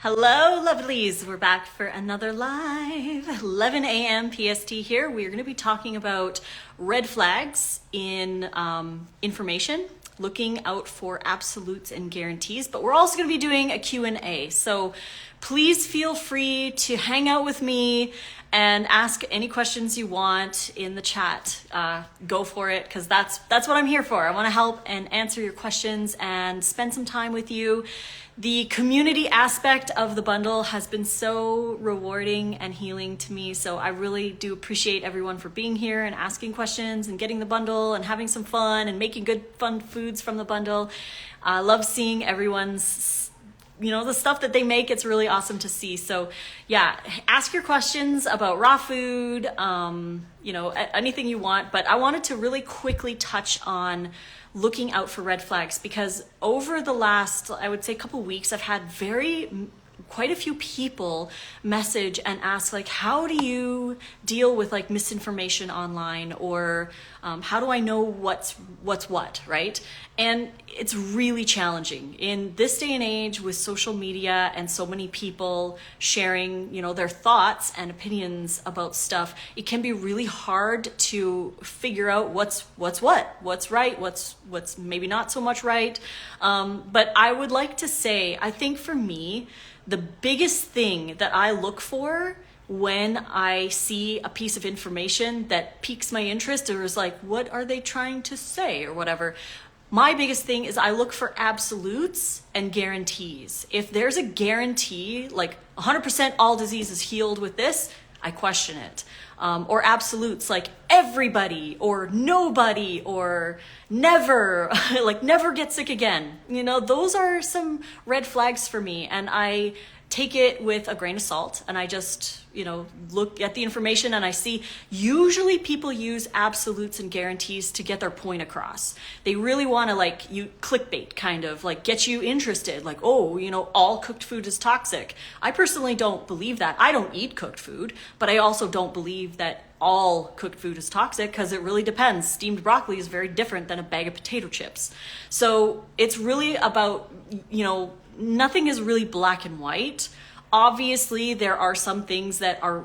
Hello, lovelies. We're back for another live. 11 a.m. PST here. We're going to be talking about red flags in information, looking out for absolutes and guarantees, but we're also going to be doing a Q&A. So please feel free to hang out with me and ask any questions you want in the chat. Go for it, because that's what I'm here for. I want to help and answer your questions and spend some time with you. The community aspect of the bundle has been so rewarding and healing to me. So I really do appreciate everyone for being here and asking questions and getting the bundle and having some fun and making good fun foods from the bundle. I love seeing everyone's, the stuff that they make. It's really awesome to see. So yeah, ask your questions about raw food, anything you want. But I wanted to really quickly touch on looking out for red flags, because over the last, I would say, couple weeks, I've had quite a few people message and ask, like, how do you deal with like misinformation online, or how do I know what's what, right? And it's really challenging in this day and age with social media and so many people sharing, their thoughts and opinions about stuff. It can be really hard to figure out what's right, what's maybe not so much right. But I would like to say, I think for me, the biggest thing that I look for when I see a piece of information that piques my interest, or is like, what are they trying to say, or whatever, my biggest thing is I look for absolutes and guarantees. If there's a guarantee, like 100% all disease is healed with this, I question it. Or absolutes like everybody or nobody or never, like never get sick again. Those are some red flags for me, and I take it with a grain of salt, and I just, look at the information and I see usually people use absolutes and guarantees to get their point across. They really want to clickbait, kind of like get you interested, like, all cooked food is toxic. I personally don't believe that. I don't eat cooked food, but I also don't believe that all cooked food is toxic, because it really depends. Steamed broccoli is very different than a bag of potato chips. So it's really about, nothing is really black and white. Obviously, there are some things that are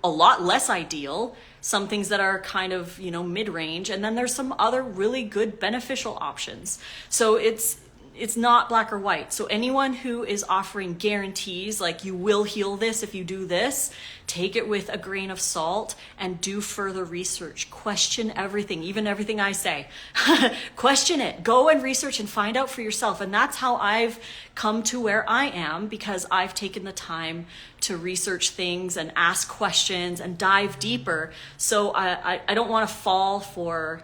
a lot less ideal, some things that are kind of, mid-range, and then there's some other really good beneficial options. So it's not black or white. So anyone who is offering guarantees, like you will heal this if you do this, take it with a grain of salt and do further research. Question everything, even everything I say. Question it. Go and research and find out for yourself. And that's how I've come to where I am, because I've taken the time to research things and ask questions and dive deeper. So I don't want to fall for,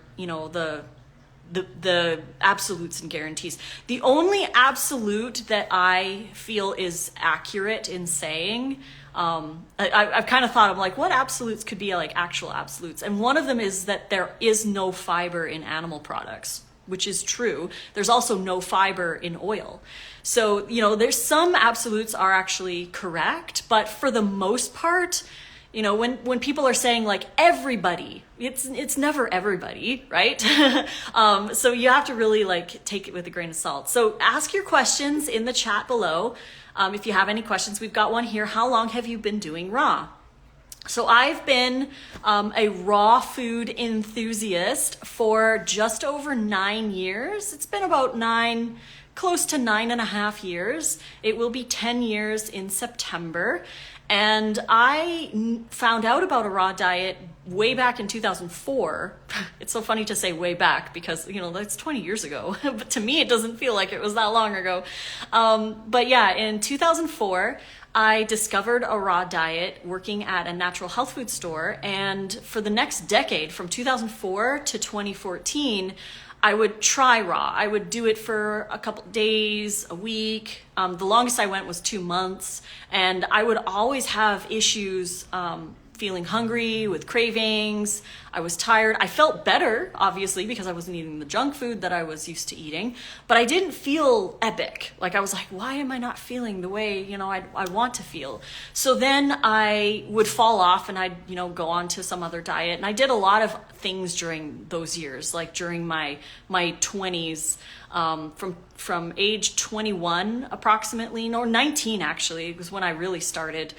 the absolutes and guarantees. The only absolute that I feel is accurate in saying, I've kind of thought, I'm like, what absolutes could be like actual absolutes? And one of them is that there is no fiber in animal products, which is true. There's also no fiber in oil. So, there's some absolutes are actually correct, but for the most part, when people are saying like everybody, it's never everybody, right? So you have to really take it with a grain of salt. So ask your questions in the chat below. If you have any questions, we've got one here. How long have you been doing raw? So I've been a raw food enthusiast for just over 9 years. It's been about close to 9.5 years. It will be 10 years in September. And I found out about a raw diet way back in 2004. It's so funny to say way back, because, that's 20 years ago. But to me, it doesn't feel like it was that long ago. But yeah, in 2004, I discovered a raw diet working at a natural health food store. And for the next decade, from 2004 to 2014, I would try raw. I would do it for a couple days, a week. The longest I went was 2 months. And I would always have issues feeling hungry, with cravings. I was tired. I felt better, obviously, because I wasn't eating the junk food that I was used to eating. But I didn't feel epic. Like, I was like, why am I not feeling the way, I want to feel? So then I would fall off and I'd, go on to some other diet. And I did a lot of things during those years, like during my 20s. from age 21 approximately, or 19 actually, was when I really started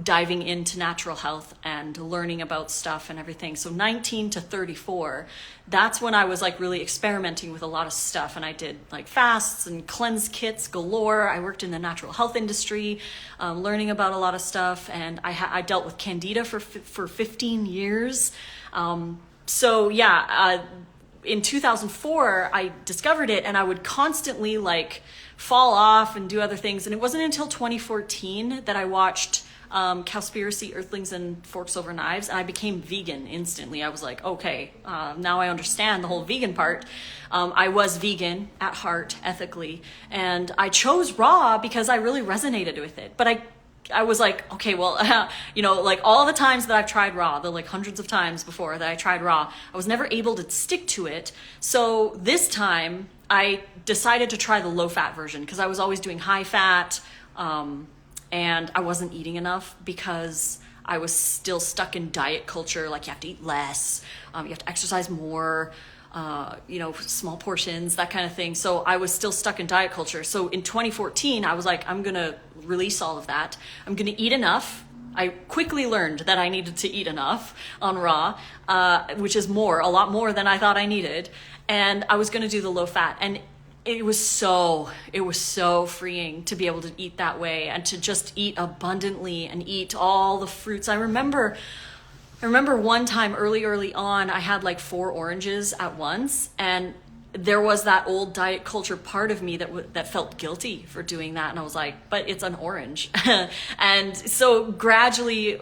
diving into natural health and learning about stuff and everything. So 19 to 34, that's when I was like really experimenting with a lot of stuff, and I did like fasts and cleanse kits galore. I worked in the natural health industry, learning about a lot of stuff, and I dealt with candida for 15 years. In 2004, I discovered it, and I would constantly like fall off and do other things. And it wasn't until 2014 that I watched Cowspiracy, Earthlings, and Forks Over Knives, and I became vegan instantly. I was like, okay, now I understand the whole vegan part. I was vegan at heart, ethically, and I chose raw because I really resonated with it. But I was like, okay, well, like all the times that I've tried raw, the like hundreds of times before that I tried raw, I was never able to stick to it. So this time I decided to try the low fat version because I was always doing high fat, and I wasn't eating enough because I was still stuck in diet culture. Like you have to eat less, you have to exercise more, small portions, that kind of thing. So I was still stuck in diet culture. So in 2014, I was like, I'm going to release all of that. I'm going to eat enough. I quickly learned that I needed to eat enough on raw, which is a lot more than I thought I needed. And I was going to do the low fat. And it was so freeing to be able to eat that way and to just eat abundantly and eat all the fruits. I remember one time early on, I had like 4 oranges at once, and there was that old diet culture part of me that felt guilty for doing that. And I was like, but it's an orange. And so gradually,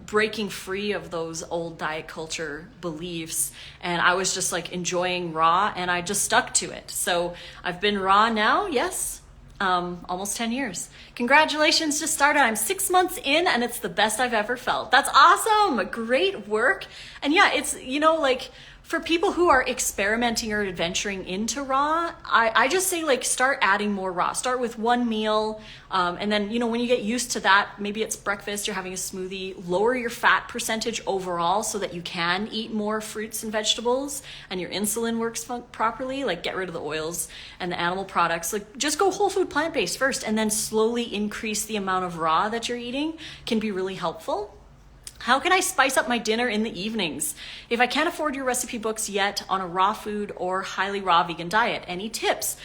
breaking free of those old diet culture beliefs. And I was just like enjoying raw, and I just stuck to it. So I've been raw now, yes, almost 10 years. Congratulations, just started. I'm 6 months in, and it's the best I've ever felt. That's awesome. Great work. And yeah, it's, for people who are experimenting or adventuring into raw, I just say like start adding more raw. Start with one meal, and then when you get used to that, maybe it's breakfast, you're having a smoothie, lower your fat percentage overall so that you can eat more fruits and vegetables and your insulin works properly. Like get rid of the oils and the animal products. Like just go whole food plant-based first, and then slowly increase the amount of raw that you're eating can be really helpful. How can I spice up my dinner in the evenings? If I can't afford your recipe books yet on a raw food or highly raw vegan diet, any tips?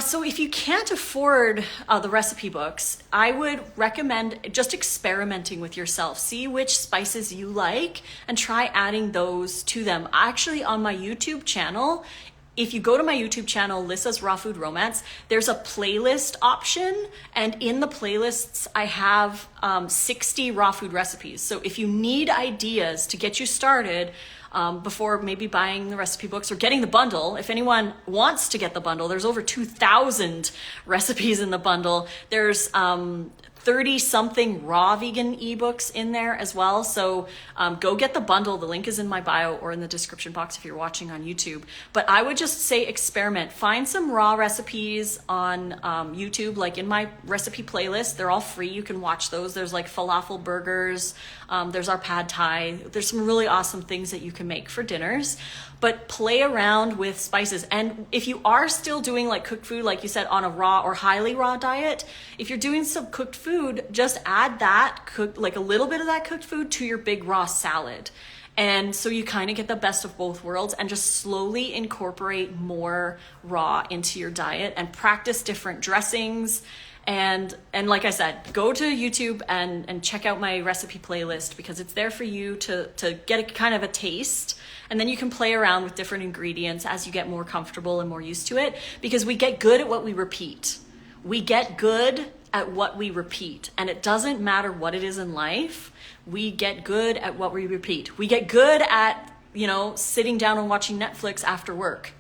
So if you can't afford the recipe books, I would recommend just experimenting with yourself. See which spices you like and try adding those to them. Actually, on my YouTube channel, if you go to my YouTube channel, Lissa's Raw Food Romance, there's a playlist option. And in the playlists, I have 60 raw food recipes. So if you need ideas to get you started before maybe buying the recipe books or getting the bundle, if anyone wants to get the bundle, there's over 2,000 recipes in the bundle. There's 30 something raw vegan ebooks in there as well. So go get the bundle. The link is in my bio or in the description box if you're watching on YouTube. But I would just say experiment. Find some raw recipes on YouTube, like in my recipe playlist. They're all free. You can watch those. There's like falafel burgers. There's our pad thai. There's some really awesome things that you can make for dinners. But play around with spices. And if you are still doing like cooked food, like you said, on a raw or highly raw diet, if you're doing some cooked food, just add that like a little bit of that cooked food to your big raw salad. And so you kind of get the best of both worlds, and just slowly incorporate more raw into your diet and practice different dressings. And like I said, go to YouTube and check out my recipe playlist, because it's there for you to get a kind of a taste. And then you can play around with different ingredients as you get more comfortable and more used to it, because we get good at what we repeat. We get good at what we repeat, and it doesn't matter what it is in life. We get good at what we repeat. We get good at, sitting down and watching Netflix after work,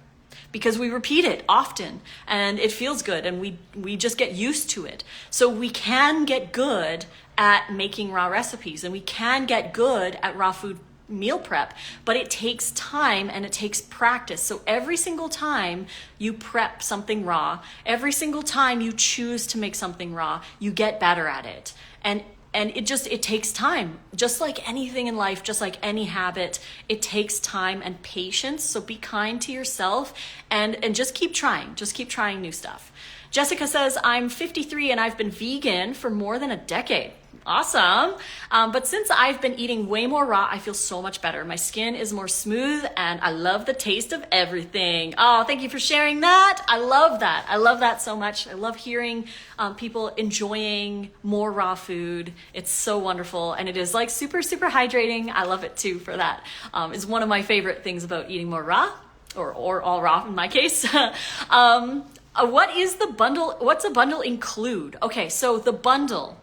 because we repeat it often and it feels good, and we just get used to it. So we can get good at making raw recipes, and we can get good at raw food meal prep, but it takes time and it takes practice. So every single time you prep something raw, every single time you choose to make something raw, you get better at it. And And it takes time, just like anything in life, just like any habit, it takes time and patience. So be kind to yourself and just keep trying new stuff. Jessica says, I'm 53 and I've been vegan for more than a decade. Awesome. But since I've been eating way more raw, I feel so much better. My skin is more smooth and I love the taste of everything. Oh, thank you for sharing that. I love that. I love that so much. I love hearing people enjoying more raw food. It's so wonderful. And it is like super, super hydrating. I love it too for that. It's one of my favorite things about eating more raw or all raw in my case. What is the bundle? What's a bundle include? Okay, so the bundle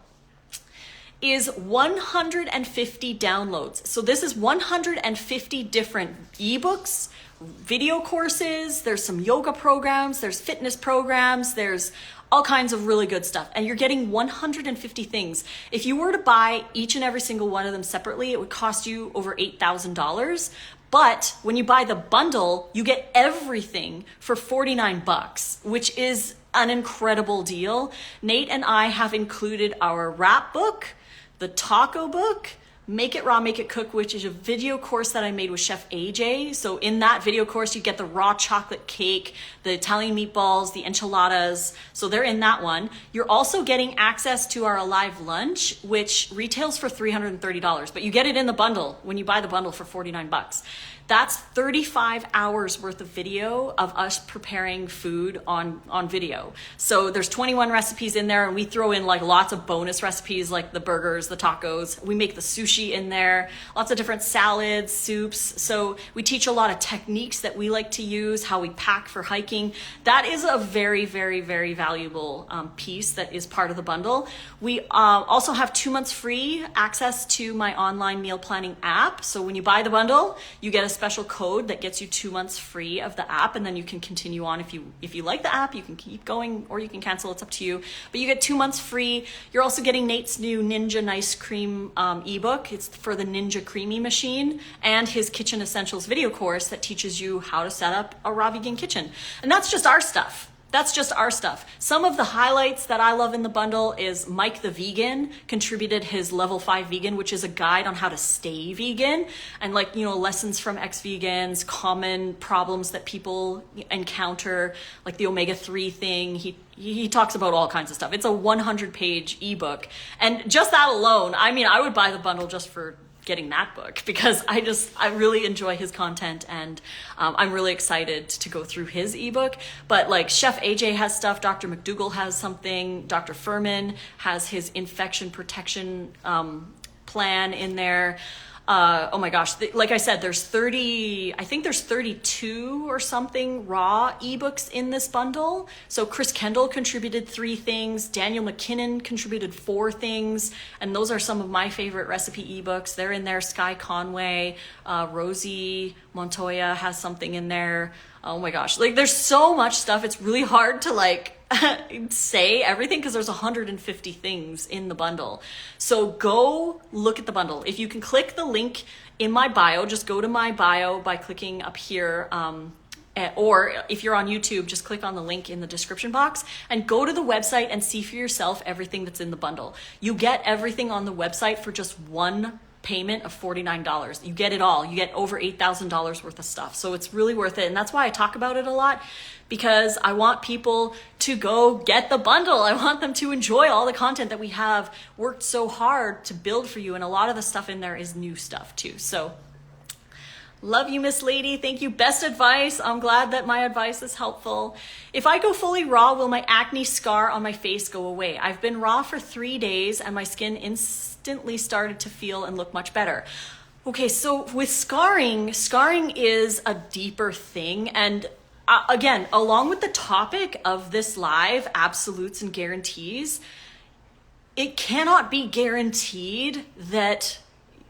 is 150 downloads. So this is 150 different ebooks, video courses, there's some yoga programs, there's fitness programs, there's all kinds of really good stuff. And you're getting 150 things. If you were to buy each and every single one of them separately, it would cost you over $8,000. But when you buy the bundle, you get everything for $49, which is an incredible deal. Nate and I have included our wrap book, the taco book, Make It Raw, Make It Cook, which is a video course that I made with Chef AJ. So in that video course, you get the raw chocolate cake, the Italian meatballs, the enchiladas. So they're in that one. You're also getting access to our Alive lunch, which retails for $330, but you get it in the bundle when you buy the bundle for $49. That's 35 hours worth of video of us preparing food on video. So there's 21 recipes in there, and we throw in like lots of bonus recipes like the burgers, the tacos. We make the sushi in there, lots of different salads, soups. So we teach a lot of techniques that we like to use, how we pack for hiking. That is a very, very, very valuable piece that is part of the bundle. We also have 2 months free access to my online meal planning app. So when you buy the bundle, you get a special code that gets you 2 months free of the app, and then you can continue on. If you like the app, you can keep going or you can cancel. It's up to you. But you get 2 months free. You're also getting Nate's new Ninja Nice Cream ebook. It's for the Ninja Creamy machine, and his Kitchen Essentials video course that teaches you how to set up a raw vegan kitchen. And that's just our stuff. That's just our stuff. Some of the highlights that I love in the bundle is Mike the Vegan contributed his Level 5 Vegan, which is a guide on how to stay vegan, and lessons from ex-vegans, common problems that people encounter, like the omega-3 thing. He talks about all kinds of stuff. It's a 100-page ebook. And just that alone, I would buy the bundle just for getting that book, because I really enjoy his content, and I'm really excited to go through his ebook. But like Chef AJ has stuff, Dr. McDougall has something, Dr. Furman has his infection protection plan in there. Oh my gosh, like I said, there's 32 or something raw ebooks in this bundle. So Chris Kendall contributed 3 things, Daniel McKinnon contributed 4 things, and those are some of my favorite recipe ebooks. They're in there. Sky Conway, Rosie Montoya has something in there. Oh my gosh, like there's so much stuff. It's really hard to say everything because there's 150 things in the bundle. So go look at the bundle. If you can click the link in my bio, just go to my bio by clicking up here. Or if you're on YouTube, just click on the link in the description box and go to the website and see for yourself everything that's in the bundle. You get everything on the website for just one payment of $49. You get it all. You get over $8,000 worth of stuff. So it's really worth it. And that's why I talk about it a lot, because I want people to go get the bundle. I want them to enjoy all the content that we have worked so hard to build for you. And a lot of the stuff in there is new stuff too. So love you, Miss Lady. Thank you. Best advice. I'm glad that my advice is helpful. If I go fully raw, will my acne scar on my face go away? I've been raw for 3 days and my skin instantly started to feel and look much better. Okay, so with scarring is a deeper thing. And again, along with the topic of this live, absolutes and guarantees, it cannot be guaranteed that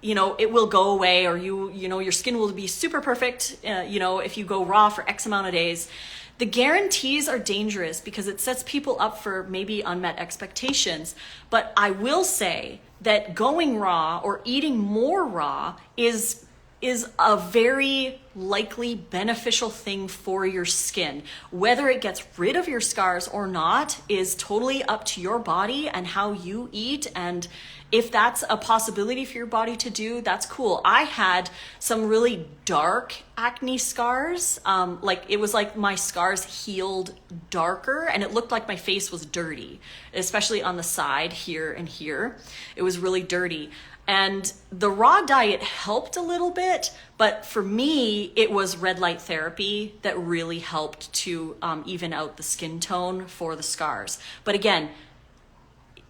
it will go away, or your skin will be super perfect, if you go raw for X amount of days. The guarantees are dangerous because it sets people up for maybe unmet expectations. But I will say that going raw or eating more raw is is a very likely beneficial thing for your skin. Whether it gets rid of your scars or not is totally up to your body and how you eat, and if that's a possibility for your body to do, that's cool. I had some really dark acne scars. Like it was like my scars healed darker and it looked like my face was dirty, especially on the side here and here. It was really dirty. And the raw diet helped a little bit, but for me, it was red light therapy that really helped to even out the skin tone for the scars. But again,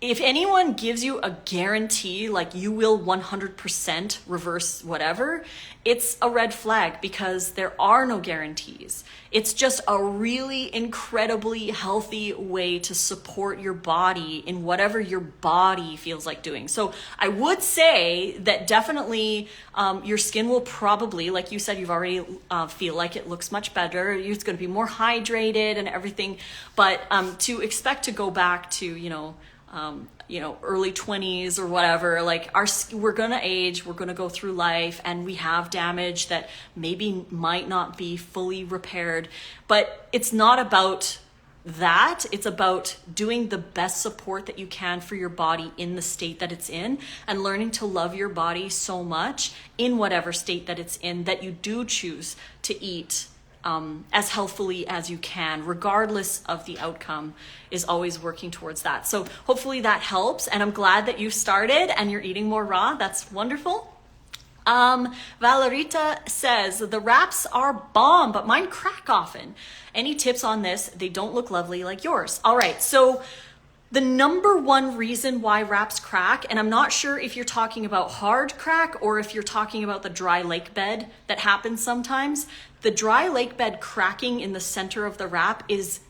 if anyone gives you a guarantee, like you will 100% reverse whatever, it's a red flag because there are no guarantees. It's just a really incredibly healthy way to support your body in whatever your body feels like doing. So I would say that definitely your skin will probably, like you said, you've already feel like it looks much better. It's going to be more hydrated and everything. But to expect to go back to, early 20s or whatever, like we're gonna age, we're gonna go through life, and we have damage that maybe might not be fully repaired. But it's not about that. It's about doing the best support that you can for your body in the state that it's in, and learning to love your body so much in whatever state that it's in that you do choose to eat as healthfully as you can, regardless of the outcome, is always working towards that. So hopefully that helps, and I'm glad that you started and you're eating more raw. That's wonderful. Valerita says, the wraps are bomb, but mine crack often. Any tips on this? They don't look lovely like yours. All right, so the number one reason why wraps crack, and I'm not sure if you're talking about hard crack or if you're talking about the dry lake bed that happens sometimes. The dry lake bed cracking in the center of the wrap is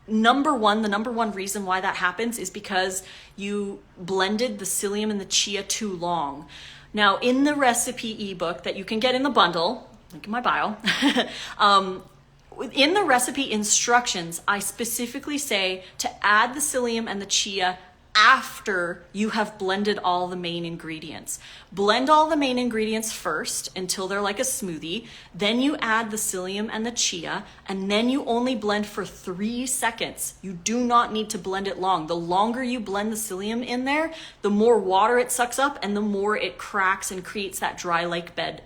the number one reason why that happens is because you blended the psyllium and the chia too long. Now, in the recipe ebook that you can get in the bundle, link in my bio, in the recipe instructions, I specifically say to add the psyllium and the chia after you have blended all the main ingredients. Blend all the main ingredients first until they're like a smoothie. Then you add the psyllium and the chia, and then you only blend for 3 seconds. You do not need to blend it long. The longer you blend the psyllium in there, the more water it sucks up and the more it cracks and creates that dry lake bed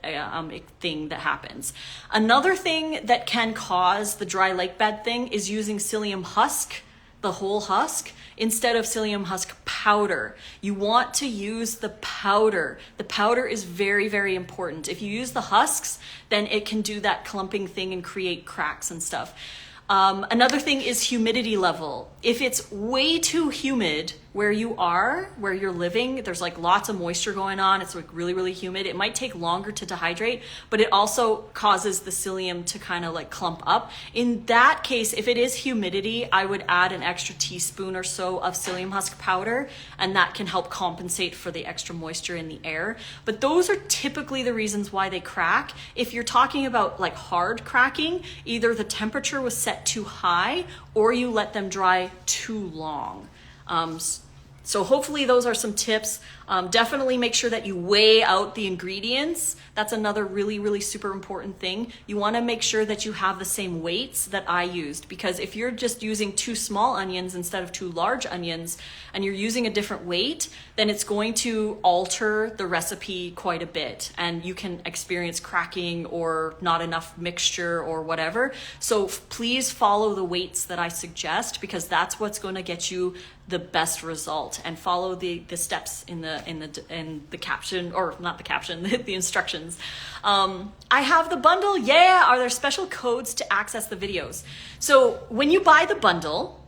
thing that happens. Another thing that can cause the dry lake bed thing is using psyllium husk, the whole husk, instead of psyllium husk powder. You want to use the powder. The powder is very, very important. If you use the husks, then it can do that clumping thing and create cracks and stuff. Another thing is humidity level. If it's way too humid where you're living, there's like lots of moisture going on, it's like really, really humid, it might take longer to dehydrate, but it also causes the psyllium to kind of like clump up. In that case, if it is humidity, I would add an extra teaspoon or so of psyllium husk powder, and that can help compensate for the extra moisture in the air. But those are typically the reasons why they crack. If you're talking about like hard cracking, either the temperature was set too high or you let them dry too long. So hopefully those are some tips. Definitely make sure that you weigh out the ingredients. That's another really, really super important thing. You want to make sure that you have the same weights that I used, because if you're just using 2 small onions instead of 2 large onions and you're using a different weight, then it's going to alter the recipe quite a bit and you can experience cracking or not enough mixture or whatever. So please follow the weights that I suggest, because that's what's going to get you the best result, and follow the steps in the caption, or not the caption, the instructions. I have the bundle. Yeah. Are there special codes to access the videos? So when you buy the bundle,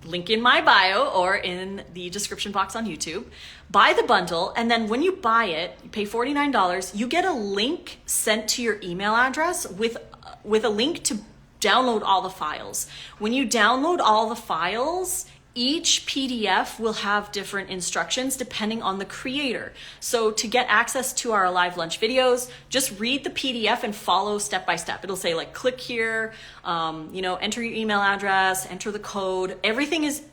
link in my bio or in the description box on YouTube, buy the bundle, and then when you buy it, you pay $49, you get a link sent to your email address with a link to download all the files. When you download all the files, Each PDF will have different instructions depending on the creator. So to get access to our live lunch videos, just read the PDF and follow step by step. It'll say like, click here, enter your email address, enter the code.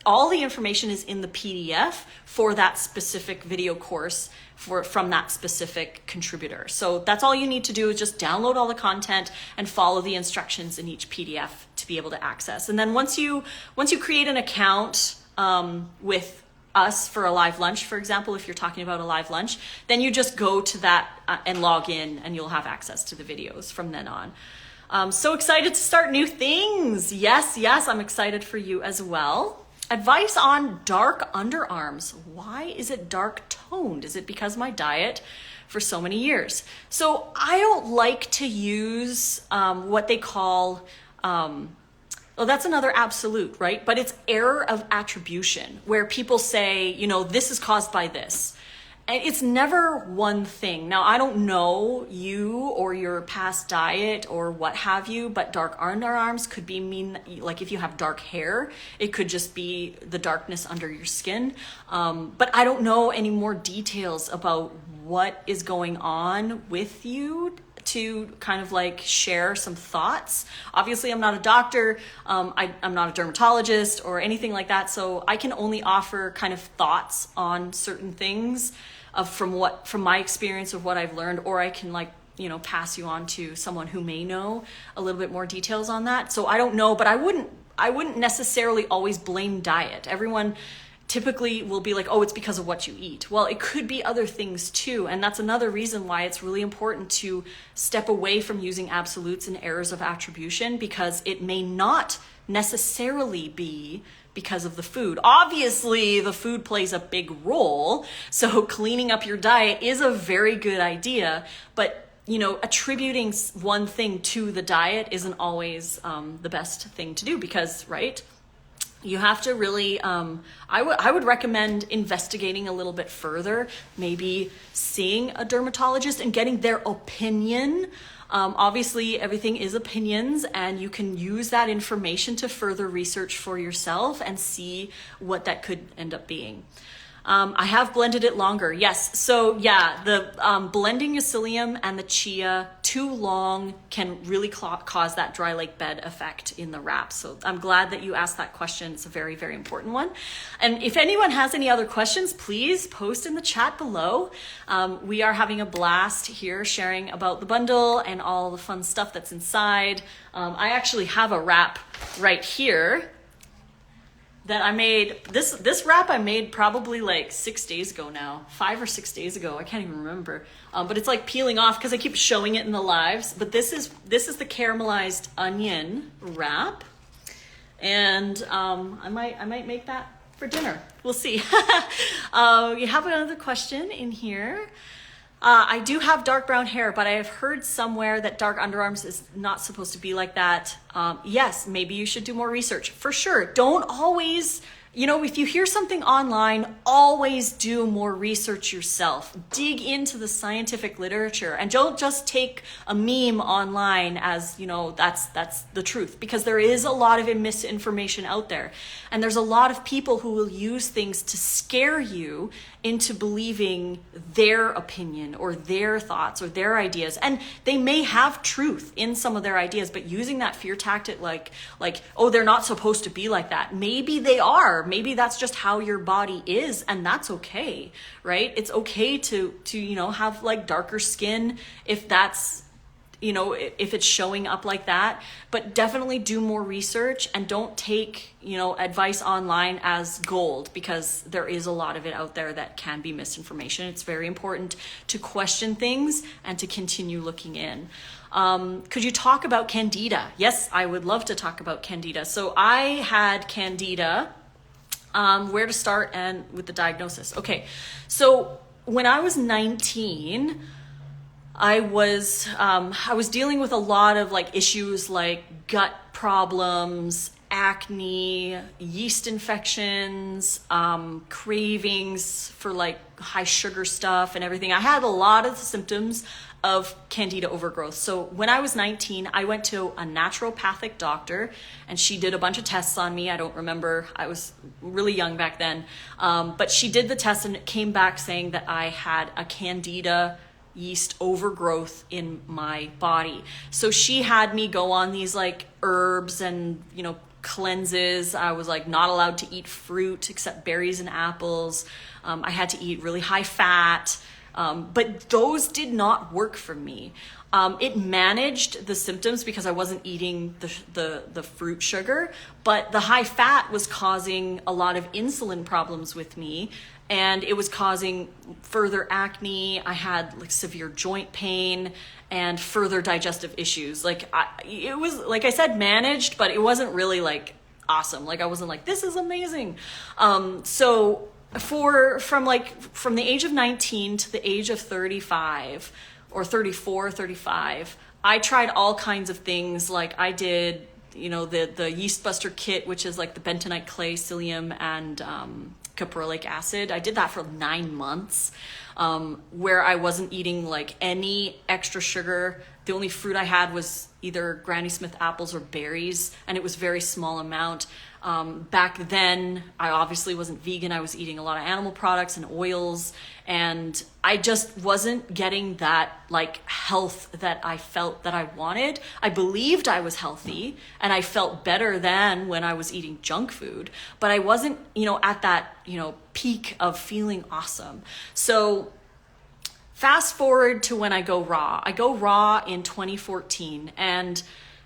All the information is in the PDF for that specific video course from that specific contributor. So that's all you need to do is just download all the content and follow the instructions in each PDF to be able to access. And then once you create an account with us for a live lunch, for example, if you're talking about a live lunch, then you just go to that and log in, and you'll have access to the videos from then on. So excited to start new things. Yes, I'm excited for you as well. Advice on dark underarms. Why is it dark toned? Is it because of my diet for so many years? So I don't like to use what they call, well, that's another absolute, right? But it's error of attribution, where people say, this is caused by this. And it's never one thing. Now, I don't know you or your past diet or what have you, but dark underarms could mean like if you have dark hair, it could just be the darkness under your skin. But I don't know any more details about what is going on with you to kind of like share some thoughts. Obviously, I'm not a doctor. I'm not a dermatologist or anything like that. So I can only offer kind of thoughts on certain things from my experience of what I've learned, or I can pass you on to someone who may know a little bit more details on that. So I don't know, but I wouldn't necessarily always blame diet. Everyone typically will be like, oh, it's because of what you eat. Well, it could be other things too. And that's another reason why it's really important to step away from using absolutes and errors of attribution, because it may not necessarily be because of the food. Obviously, the food plays a big role. So cleaning up your diet is a very good idea, but attributing one thing to the diet isn't always the best thing to do, because, right? You have to really, I would recommend investigating a little bit further, maybe seeing a dermatologist and getting their opinion. Obviously, everything is opinions, and you can use that information to further research for yourself and see what that could end up being. I have blended it longer. Yes. So yeah, the blending psyllium and the chia too long can really cause that dry lake bed effect in the wrap. So I'm glad that you asked that question. It's a very, very important one. And if anyone has any other questions, please post in the chat below. We are having a blast here sharing about the bundle and all the fun stuff that's inside. I actually have a wrap right here that I made. This wrap I made probably like 6 days ago now, 5 or 6 days ago. I can't even remember. But it's like peeling off because I keep showing it in the lives. But this is the caramelized onion wrap, and I might make that for dinner. We'll see. You have another question in here. I do have dark brown hair, but I have heard somewhere that dark underarms is not supposed to be like that. Yes, maybe you should do more research. For sure. Don't always, if you hear something online, always do more research yourself. Dig into the scientific literature, and don't just take a meme online as, that's the truth, because there is a lot of misinformation out there. And there's a lot of people who will use things to scare you into believing their opinion or their thoughts or their ideas. And they may have truth in some of their ideas, but using that fear tactic like, oh, they're not supposed to be like that. Maybe they are. Maybe that's just how your body is, and that's okay, right? It's okay to have like darker skin if that's, if it's showing up like that. But definitely do more research, and don't take, advice online as gold, because there is a lot of it out there that can be misinformation. It's very important to question things and to continue looking in. Could you talk about Candida? Yes, I would love to talk about Candida. So I had Candida. Where to start and with the diagnosis. Okay, so when I was 19, I was dealing with a lot of like issues like gut problems, acne, yeast infections, cravings for like high sugar stuff and everything. I had a lot of the symptoms of candida overgrowth. So when I was 19, I went to a naturopathic doctor and she did a bunch of tests on me. I don't remember, I was really young back then. But she did the test and it came back saying that I had a candida yeast overgrowth in my body. So she had me go on these like herbs and, cleanses. I was like not allowed to eat fruit except berries and apples. I had to eat really high fat. But those did not work for me. It managed the symptoms because I wasn't eating the fruit sugar, but the high fat was causing a lot of insulin problems with me, and it was causing further acne. I had like severe joint pain and further digestive issues. It was, like I said, managed, but it wasn't really like awesome. Like I wasn't like, this is amazing. So from the age of 19 to the age of 35 or 34, 35, I tried all kinds of things. Like I did, the yeast buster kit, which is like the bentonite clay, psyllium, and caprylic acid. I did that for 9 months, where I wasn't eating like any extra sugar. The only fruit I had was either Granny Smith apples or berries, and it was very small amount. Back then, I obviously wasn't vegan. I was eating a lot of animal products and oils, and I just wasn't getting that like health that I felt that I wanted. I believed I was healthy and I felt better than when I was eating junk food, but I wasn't, at that, peak of feeling awesome. So fast forward to when I go raw in 2014, and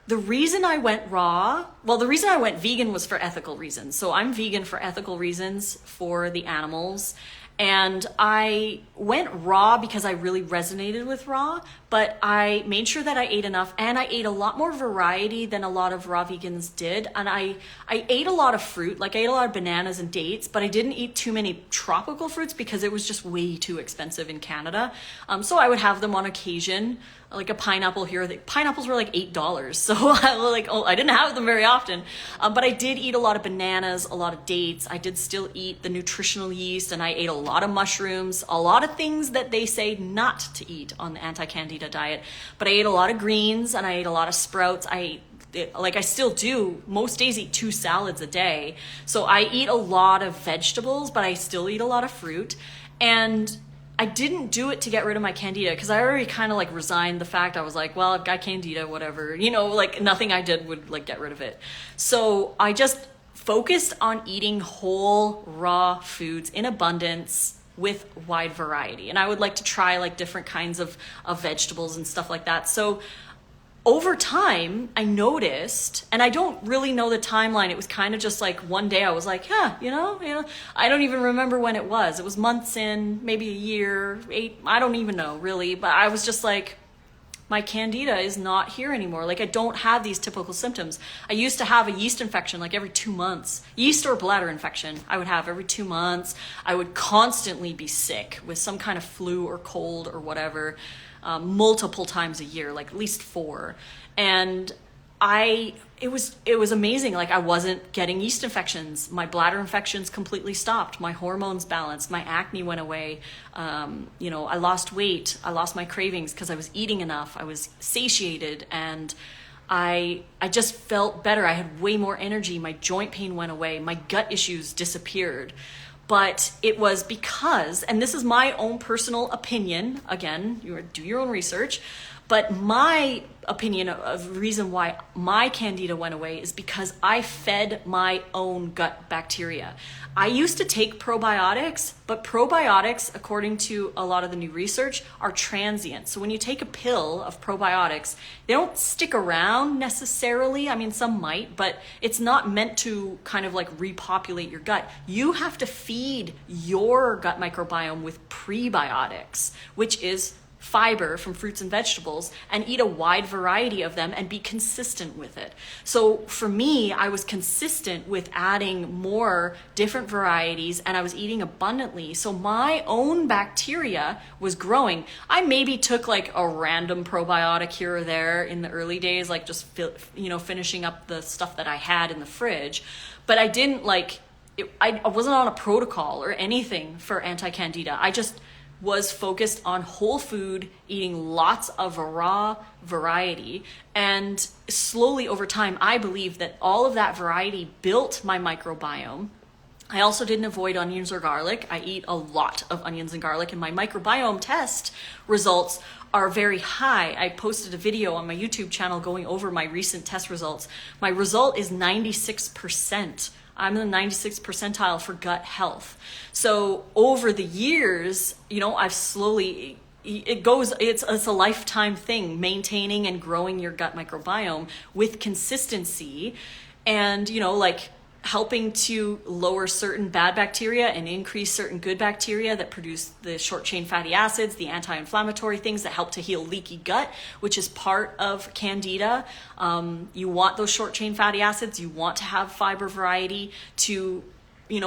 the reason I went the reason I went vegan was for ethical reasons. So I'm vegan for ethical reasons for the animals. And I went raw because I really resonated with raw, but I made sure that I ate enough, and I ate a lot more variety than a lot of raw vegans did. And I ate a lot of fruit, like I ate a lot of bananas and dates, but I didn't eat too many tropical fruits because it was just way too expensive in Canada. So I would have them on occasion, like a pineapple here. The pineapples were like $8. So I didn't have them very often. But I did eat a lot of bananas, a lot of dates. I did still eat the nutritional yeast, and I ate a lot of mushrooms, a lot of things that they say not to eat on the anti-candida diet. But I ate a lot of greens and I ate a lot of sprouts. I still do, most days eat 2 salads a day. So I eat a lot of vegetables, but I still eat a lot of fruit. And I didn't do it to get rid of my candida because I already kind of like resigned the fact. I was like, well, I've got candida, whatever, like nothing I did would like get rid of it. So I just focused on eating whole raw foods in abundance with wide variety. And I would like to try like different kinds of vegetables and stuff like that. So over time, I noticed, and I don't really know the timeline. It was kind of just like one day I was like, I don't even remember when it was. It was months in, maybe a year, 8, I don't even know really. But I was just like, my candida is not here anymore. Like I don't have these typical symptoms. I used to have a yeast infection like every 2 months. Yeast or bladder infection I would have every 2 months. I would constantly be sick with some kind of flu or cold or whatever. Multiple times a year, like at least 4. And it was amazing. Like I wasn't getting yeast infections. My bladder infections completely stopped. My hormones balanced. My acne went away. I lost weight. I lost my cravings because I was eating enough. I was satiated, and I just felt better. I had way more energy. My joint pain went away. My gut issues disappeared. But it was because, and this is my own personal opinion, again, you do your own research, but my opinion of the reason why my candida went away is because I fed my own gut bacteria. I used to take probiotics, but probiotics, according to a lot of the new research, are transient. So when you take a pill of probiotics, they don't stick around necessarily. I mean, some might, but it's not meant to kind of like repopulate your gut. You have to feed your gut microbiome with prebiotics, which is fiber from fruits and vegetables and eat a wide variety of them and be consistent with it. So for me, I was consistent with adding more different varieties and I was eating abundantly. So my own bacteria was growing. I maybe took like a random probiotic here or there in the early days, like just, finishing up the stuff that I had in the fridge. But I didn't I wasn't on a protocol or anything for anti-candida. I just was focused on whole food, eating lots of raw variety. And slowly over time, I believe that all of that variety built my microbiome. I also didn't avoid onions or garlic. I eat a lot of onions and garlic, and my microbiome test results are very high. I posted a video on my YouTube channel going over my recent test results. My result is 96%. I'm in the 96th percentile for gut health. So over the years, I've slowly, it's a lifetime thing, maintaining and growing your gut microbiome with consistency and, helping to lower certain bad bacteria and increase certain good bacteria that produce the short chain fatty acids, the anti-inflammatory things that help to heal leaky gut, which is part of candida. You want those short chain fatty acids. You want to have fiber variety to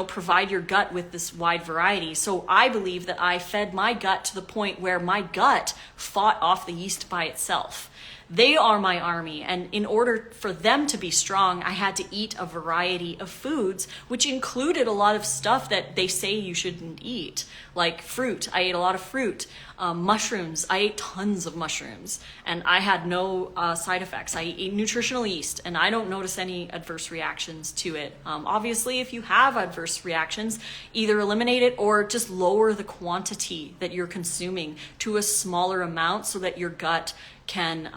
provide your gut with this wide variety. So I believe that I fed my gut to the point where my gut fought off the yeast by itself. They are my army, and in order for them to be strong, I had to eat a variety of foods, which included a lot of stuff that they say you shouldn't eat, like fruit. I ate a lot of fruit. Mushrooms. I ate tons of mushrooms, and I had no side effects. I eat nutritional yeast, and I don't notice any adverse reactions to it. Obviously, if you have adverse reactions, either eliminate it or just lower the quantity that you're consuming to a smaller amount so that your gut can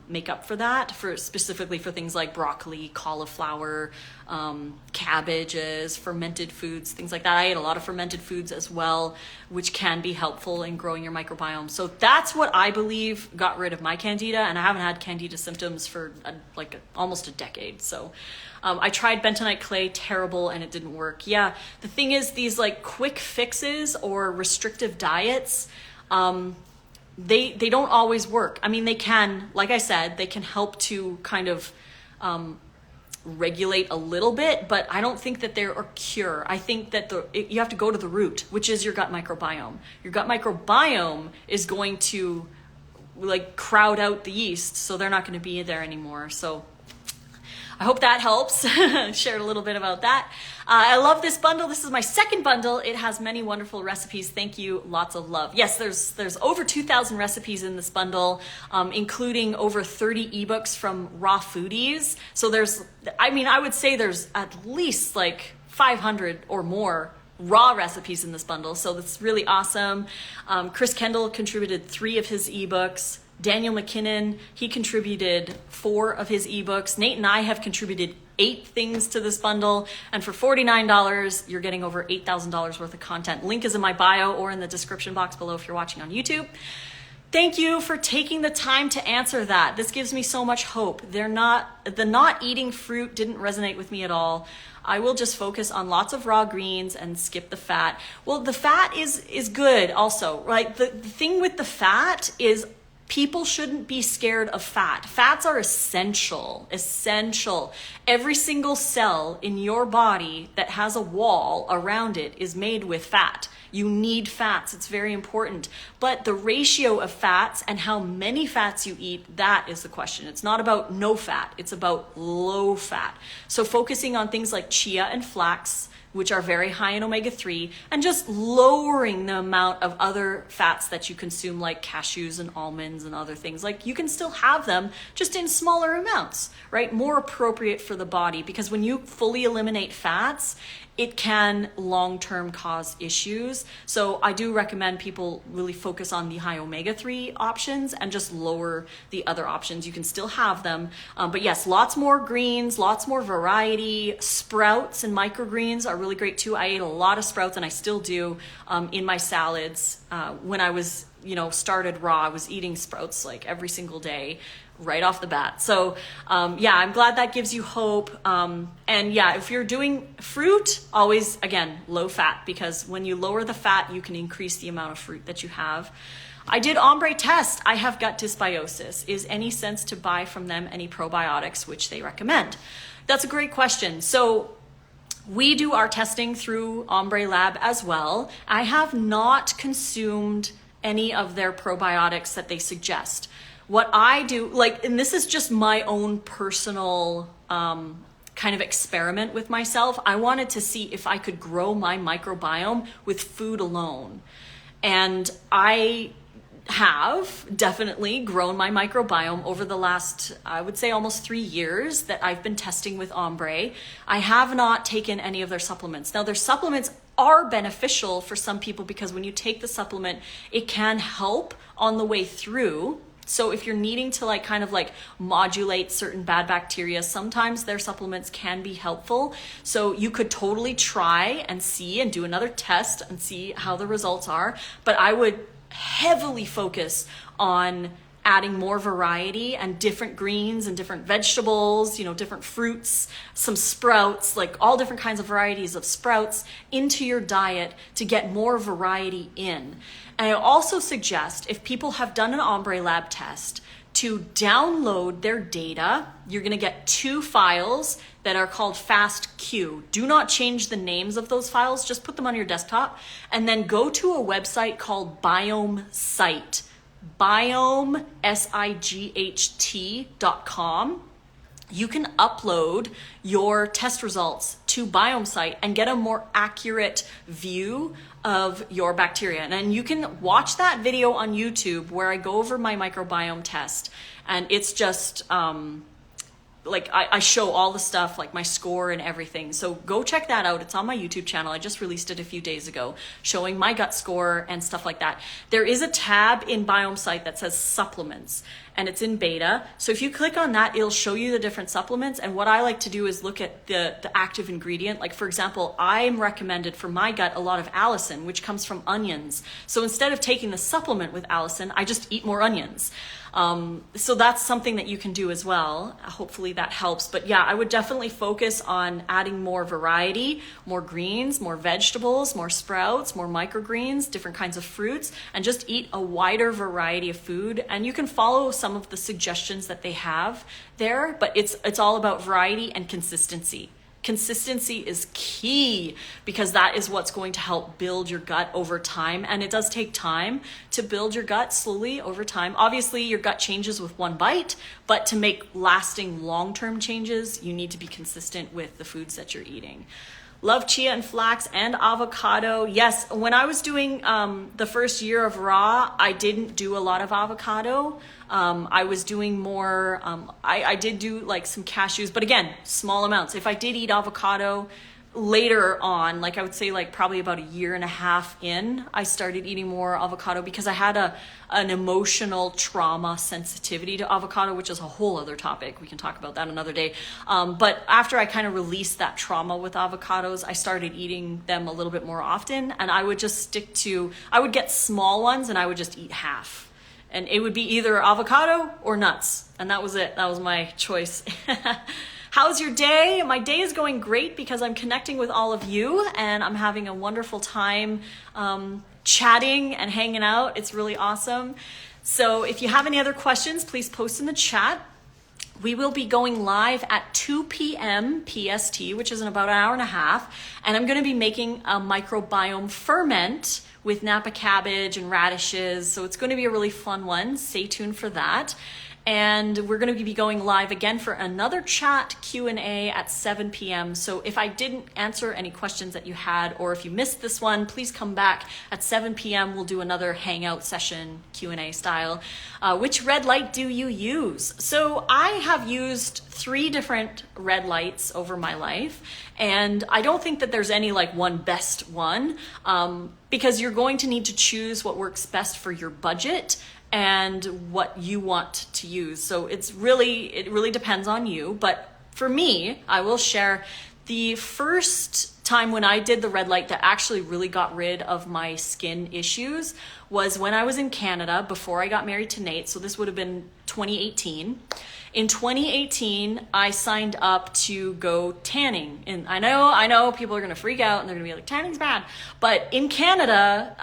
make up for that, specifically for things like broccoli, cauliflower, cabbages, fermented foods, things like that. I ate a lot of fermented foods as well, which can be helpful in growing your microbiome. So that's what I believe got rid of my candida, and I haven't had candida symptoms for almost a decade. So I tried bentonite clay, terrible, and it didn't work. Yeah, the thing is, these quick fixes or restrictive diets, they don't always work. I mean, they can, like I said, they can help to kind of regulate a little bit, but I don't think that they're a cure. I think that you have to go to the root, which is your gut microbiome. Your gut microbiome is going to crowd out the yeast, so they're not going to be there anymore. So I hope that helps. Shared a little bit about that. I love this bundle. This is my second bundle. It has many wonderful recipes. Thank you. Lots of love. Yes, there's over 2,000 recipes in this bundle, including over 30 ebooks from Raw Foodies. So I would say there's at least 500 or more raw recipes in this bundle. So that's really awesome. Chris Kendall contributed 3 of his ebooks. Daniel McKinnon, he contributed 4 of his ebooks. Nate and I have contributed 8 things to this bundle. And for $49, you're getting over $8,000 worth of content. Link is in my bio or in the description box below if you're watching on YouTube. Thank you for taking the time to answer that. This gives me so much hope. The not eating fruit didn't resonate with me at all. I will just focus on lots of raw greens and skip the fat. Well, the fat is good also, right? The thing with the fat is people shouldn't be scared of fat. Fats are essential. Every single cell in your body that has a wall around it is made with fat. You need fats. It's very important. But the ratio of fats and how many fats you eat, that is the question. It's not about no fat. It's about low fat. So focusing on things like chia and flax, which are very high in omega-3, and just lowering the amount of other fats that you consume, like cashews and almonds and other things. You can still have them, just in smaller amounts, right? More appropriate for the body, because when you fully eliminate fats, it can long-term cause issues. So I do recommend people really focus on the high omega-3 options and just lower the other options. You can still have them. But yes, lots more greens, lots more variety. Sprouts and microgreens are really great too. I ate a lot of sprouts, and I still do in my salads. When I was, started raw, I was eating sprouts every single day, right off the bat. So yeah, I'm glad that gives you hope. And yeah, if you're doing fruit, always, again, low fat, because when you lower the fat, you can increase the amount of fruit that you have. I did ombre test. I have gut dysbiosis. Is any sense to buy from them any probiotics which they recommend? That's a great question. So we do our testing through Ombre Lab as well. I have not consumed any of their probiotics that they suggest. What I do, like, and this is just my own personal kind of experiment with myself. I wanted to see if I could grow my microbiome with food alone. And I have definitely grown my microbiome over the last, I would say, almost 3 years that I've been testing with Ombre. I have not taken any of their supplements. Now, their supplements are beneficial for some people because when you take the supplement, it can help on the way through. So if you're needing to like kind of like modulate certain bad bacteria, sometimes their supplements can be helpful. So you could totally try and see and do another test and see how the results are. But I would heavily focus on adding more variety and different greens and different vegetables, you know, different fruits, some sprouts, like all different kinds of varieties of sprouts into your diet to get more variety in. And I also suggest if people have done an Ombre Lab test to download their data. You're going to get 2 files that are called FASTQ. Do not change the names of those files, just put them on your desktop and then go to a website called Biome Site. Biome, SIGHT.com. You can upload your test results to Biome Site and get a more accurate view of your bacteria. And then you can watch that video on YouTube where I go over my microbiome test. And it's just like I show all the stuff, like my score and everything. So go check that out. It's on my YouTube channel. I just released it a few days ago, showing my gut score and stuff like that. There is a tab in Biome Site that says supplements, and it's in beta. So if you click on that, it'll show you the different supplements. And what I like to do is look at the active ingredient. Like for example, I'm recommended for my gut a lot of allicin, which comes from onions. So instead of taking the supplement with allicin, I just eat more onions. So that's something that you can do as well. Hopefully that helps. But yeah, I would definitely focus on adding more variety, more greens, more vegetables, more sprouts, more microgreens, different kinds of fruits, and just eat a wider variety of food. And you can follow some of the suggestions that they have there, but it's all about variety and consistency. Consistency is key because that is what's going to help build your gut over time. And it does take time to build your gut slowly over time. Obviously, your gut changes with one bite, but to make lasting long-term changes, you need to be consistent with the foods that you're eating. Love chia and flax and avocado. Yes, when I was doing the first year of raw, I didn't do a lot of avocado. I was doing more, I did do like some cashews, but again, small amounts. If I did eat avocado later on, like I would say like probably about 1.5 years in, I started eating more avocado because I had an emotional trauma sensitivity to avocado, which is a whole other topic. We can talk about that another day. But after I kind of released that trauma with avocados, I started eating them a little bit more often, and I would just I would get small ones and I would just eat half. And it would be either avocado or nuts. And that was it. That was my choice. How's your day? My day is going great because I'm connecting with all of you and I'm having a wonderful time chatting and hanging out. It's really awesome. So if you have any other questions, please post in the chat. We will be going live at 2 p.m. PST, which is in about 1.5 hours. And I'm going to be making a microbiome ferment with Napa cabbage and radishes. So it's going to be a really fun one. Stay tuned for that. And we're going to be going live again for another chat Q&A at 7 p.m. So if I didn't answer any questions that you had, or if you missed this one, please come back at 7 p.m. We'll do another hangout session, Q&A style. Which red light do you use? So I have used 3 different red lights over my life. And I don't think that there's any like one best one, because you're going to need to choose what works best for your budget and what you want to use. So it really depends on you. But for me, I will share the first time when I did the red light that actually really got rid of my skin issues was when I was in Canada before I got married to Nate. So this would have been 2018. In 2018, I signed up to go tanning. And I know people are going to freak out and they're going to be like, tanning's bad. But in Canada,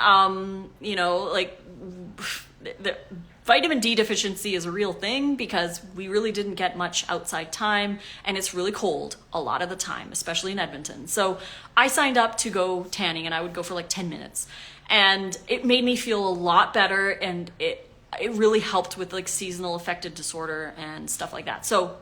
the vitamin D deficiency is a real thing because we really didn't get much outside time, and it's really cold a lot of the time, especially in Edmonton. So I signed up to go tanning, and I would go for like 10 minutes, and it made me feel a lot better, and it really helped with like seasonal affective disorder and stuff like that. So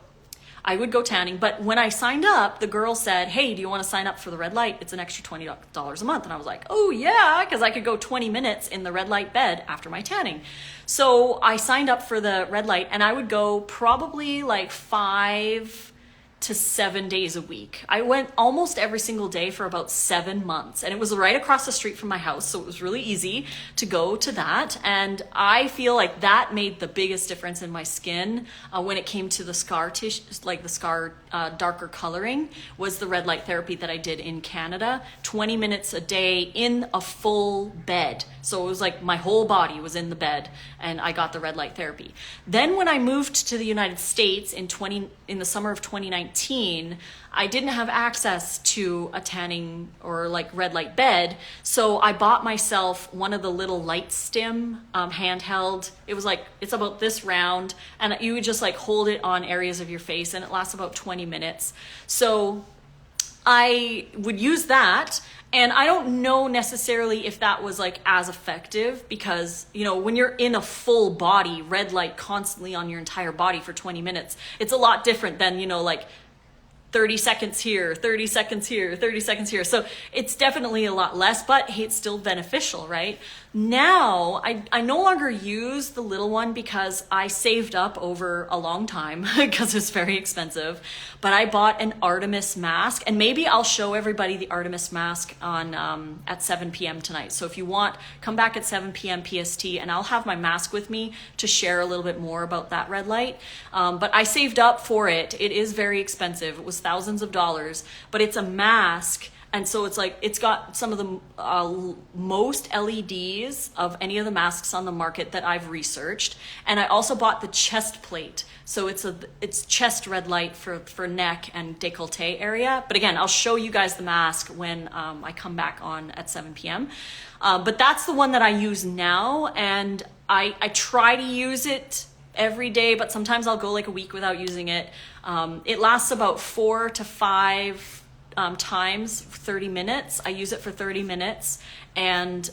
I would go tanning, but when I signed up, the girl said, hey, do you want to sign up for the red light? It's an extra $20 a month. And I was like, oh yeah, because I could go 20 minutes in the red light bed after my tanning. So I signed up for the red light, and I would go probably like 5 to 7 days a week. I went almost every single day for about 7 months, and it was right across the street from my house, so it was really easy to go to that. And I feel like that made the biggest difference in my skin when it came to the scar tissue, like the scar darker coloring, was the red light therapy that I did in Canada. 20 minutes a day in a full bed. So it was like my whole body was in the bed, and I got the red light therapy. Then when I moved to the United States in the summer of 2019, I didn't have access to a tanning or like red light bed. So I bought myself one of the little LightStim handheld. It was like, it's about this round, and you would just like hold it on areas of your face, and it lasts about 20 minutes. So I would use that. And I don't know necessarily if that was like as effective, because, you know, when you're in a full body red light constantly on your entire body for 20 minutes, it's a lot different than, you know, like 30 seconds here, 30 seconds here, 30 seconds here. So it's definitely a lot less, but hey, it's still beneficial, right? Now, I no longer use the little one because I saved up over a long time because it's very expensive. But I bought an Artemis mask, and maybe I'll show everybody the Artemis mask on at 7 p.m. tonight. So if you want, come back at 7 p.m. PST, and I'll have my mask with me to share a little bit more about that red light. But I saved up for it. It is very expensive. It was thousands of dollars, but it's a mask. And so it's like, it's got some of the most LEDs of any of the masks on the market that I've researched. And I also bought the chest plate. So it's chest red light for neck and décolleté area. But again, I'll show you guys the mask when I come back on at 7 p.m. But that's the one that I use now. And I try to use it every day, but sometimes I'll go like a week without using it. It lasts about 4 to 5 times 30 minutes. I use it for 30 minutes, and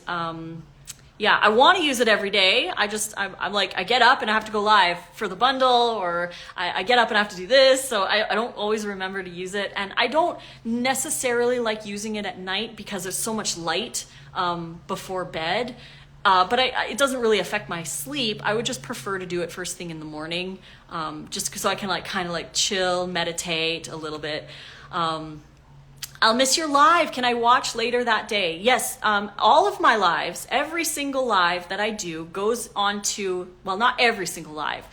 yeah, I want to use it every day. I'm like, I get up and I have to go live for the bundle, or I get up and I have to do this, so I don't always remember to use it. And I don't necessarily like using it at night because there's so much light before bed. But it doesn't really affect my sleep. I would just prefer to do it first thing in the morning, just so I can like kind of like chill, meditate a little bit. I'll miss your live. Can I watch later that day? Yes, all of my lives, every single live that I do goes on to, well, not every single live.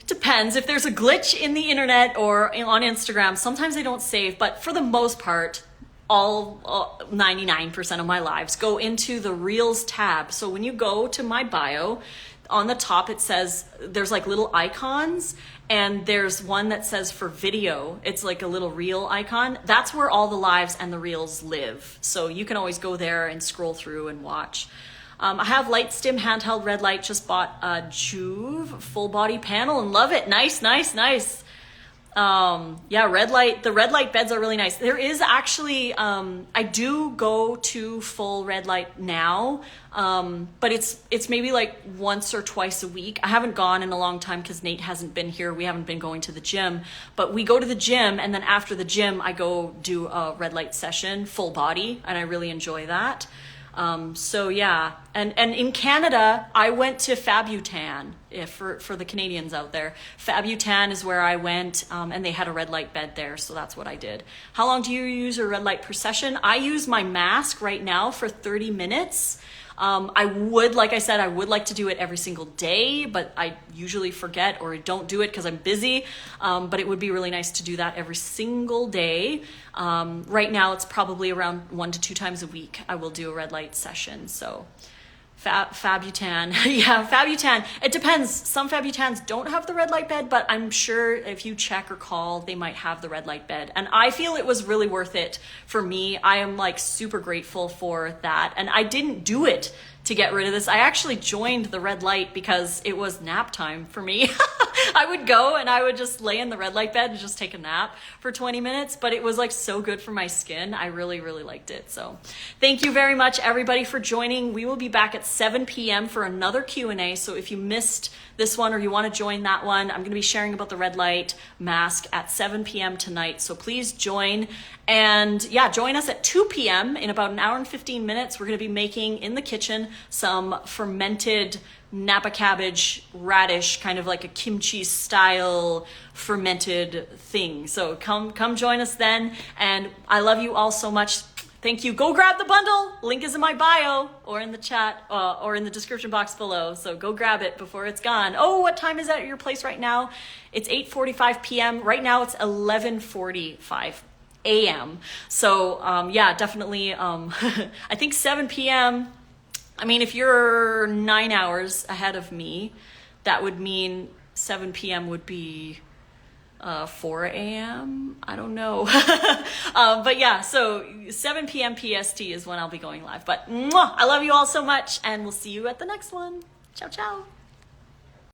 It depends. If there's a glitch in the internet or on Instagram, sometimes they don't save, but for the most part, all 99% of my lives go into the Reels tab. So when you go to my bio, on the top it says, there's like little icons, and there's one that says for video, it's like a little reel icon. That's where all the lives and the reels live. So you can always go there and scroll through and watch. I have LightStim handheld red light, just bought a Joovv full body panel and love it. Nice, nice, nice. Yeah, the red light beds are really nice. There is actually, I do go to full red light now, but it's maybe like once or twice a week. I haven't gone in a long time because Nate hasn't been here. We haven't been going to the gym, but we go to the gym, and then after the gym, I go do a red light session, full body, and I really enjoy that. So yeah, and in Canada, I went to Fabutan, for the Canadians out there. Fabutan is where I went, and they had a red light bed there, so that's what I did. How long do you use your red light per session? I use my mask right now for 30 minutes. Like I said, I would like to do it every single day, but I usually forget or don't do it because I'm busy. But it would be really nice to do that every single day. Right now, it's probably around 1 to 2 times a week I will do a red light session. So Fabutan, yeah, Fabutan. It depends. Some Fabutans don't have the red light bed, but I'm sure if you check or call, they might have the red light bed. And I feel it was really worth it for me. I am like super grateful for that. And I didn't do it to get rid of this. I actually joined the red light because it was nap time for me. I would go and I would just lay in the red light bed and just take a nap for 20 minutes, but it was like so good for my skin. I really, really liked it. So thank you very much, everybody, for joining. We will be back at 7 p.m. for another Q&A. So if you missed this one or you want to join that one, I'm going to be sharing about the red light mask at 7 p.m. tonight. So please join. And yeah, join us at 2 p.m. in about an hour and 15 minutes. We're going to be making in the kitchen some fermented Napa cabbage radish, kind of like a kimchi style fermented thing. So come join us then. And I love you all so much. Thank you. Go grab the bundle. Link is in my bio or in the chat or in the description box below. So go grab it before it's gone. Oh, what time is that at your place right now? It's 8:45 p.m. Right now it's 11:45 a.m. So yeah, definitely. I think 7 p.m. I mean, if you're 9 hours ahead of me, that would mean 7 p.m. would be 4 a.m. I don't know. But yeah, so 7 p.m. PST is when I'll be going live. But mwah, I love you all so much, and we'll see you at the next one. Ciao, ciao.